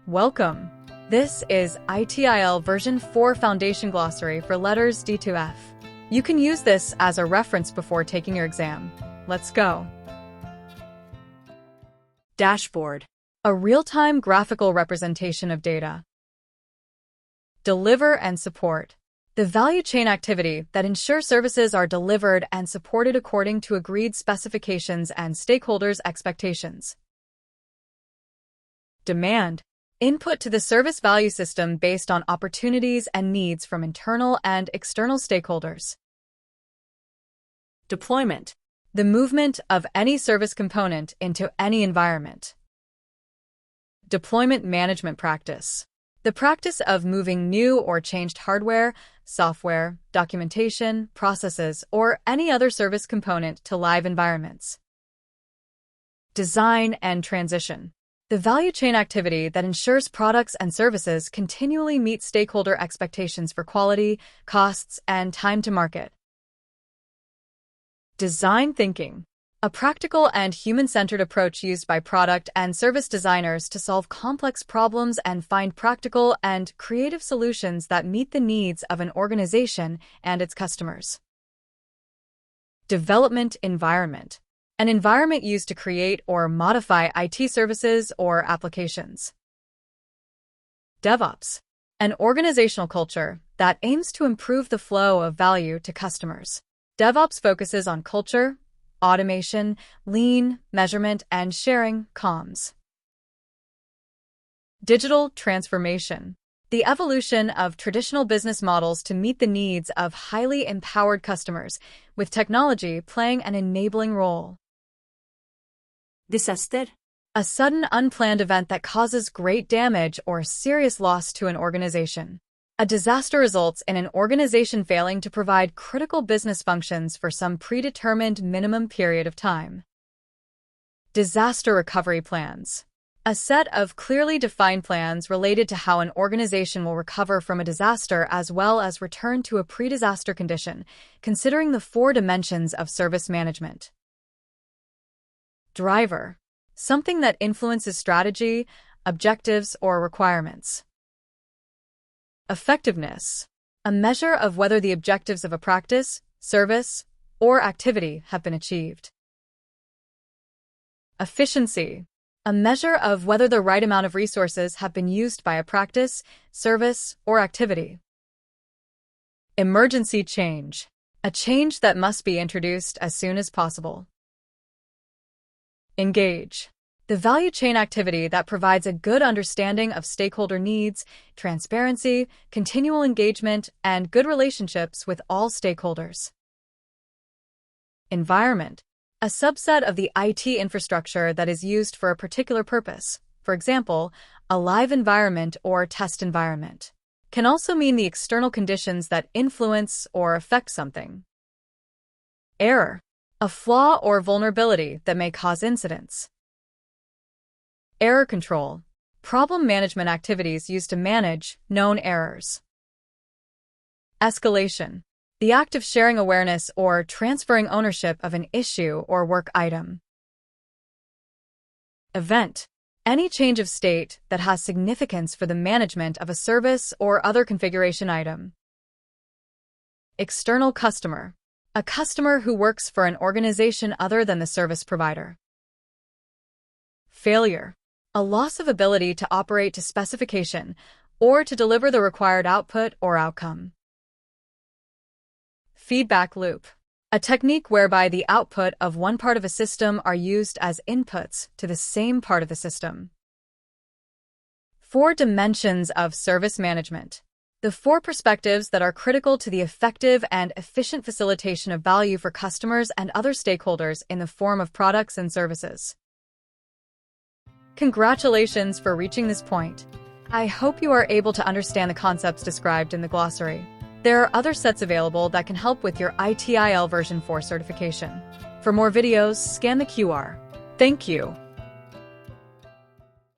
Welcome! This is ITIL version 4 Foundation Glossary for letters D to F. You can use this as a reference before taking your exam. Let's go! Dashboard. A real-time graphical representation of data. Deliver and support. The value chain activity that ensures services are delivered and supported according to agreed specifications and stakeholders' expectations. Demand. Input to the service value system based on opportunities and needs from internal and external stakeholders. Deployment. The movement of any service component into any environment. Deployment management practice. The practice of moving new or changed hardware, software, documentation, processes, or any other service component to live environments. Design and transition. The value chain activity that ensures products and services continually meet stakeholder expectations for quality, costs, and time to market. Design thinking. A practical and human-centered approach used by product and service designers to solve complex problems and find practical and creative solutions that meet the needs of an organization and its customers. Development environment. An environment used to create or modify IT services or applications. DevOps. An organizational culture that aims to improve the flow of value to customers. DevOps focuses on culture, automation, lean, measurement, and sharing comms. Digital transformation. The evolution of traditional business models to meet the needs of highly empowered customers, with technology playing an enabling role. Disaster. A sudden, unplanned event that causes great damage or serious loss to an organization. A disaster results in an organization failing to provide critical business functions for some predetermined minimum period of time. Disaster recovery plans. A set of clearly defined plans related to how an organization will recover from a disaster as well as return to a pre-disaster condition, considering the 4 dimensions of service management. Driver. Something that influences strategy, objectives, or requirements. Effectiveness. A measure of whether the objectives of a practice, service, or activity have been achieved. Efficiency. A measure of whether the right amount of resources have been used by a practice, service, or activity. Emergency change. A change that must be introduced as soon as possible. Engage. The value chain activity that provides a good understanding of stakeholder needs, transparency, continual engagement, and good relationships with all stakeholders. Environment. A subset of the IT infrastructure that is used for a particular purpose, for example, a live environment or test environment, can also mean the external conditions that influence or affect something. Error. A flaw or vulnerability that may cause incidents. Error control. Problem management activities used to manage known errors. Escalation. The act of sharing awareness or transferring ownership of an issue or work item. Event. Any change of state that has significance for the management of a service or other configuration item. External customer. A customer who works for an organization other than the service provider. Failure. A loss of ability to operate to specification or to deliver the required output or outcome. Feedback loop. A technique whereby the output of one part of a system are used as inputs to the same part of the system. 4 dimensions of service management. The 4 perspectives that are critical to the effective and efficient facilitation of value for customers and other stakeholders in the form of products and services. Congratulations for reaching this point. I hope you are able to understand the concepts described in the glossary. There are other sets available that can help with your ITIL version 4 certification. For more videos, scan the QR. Thank you.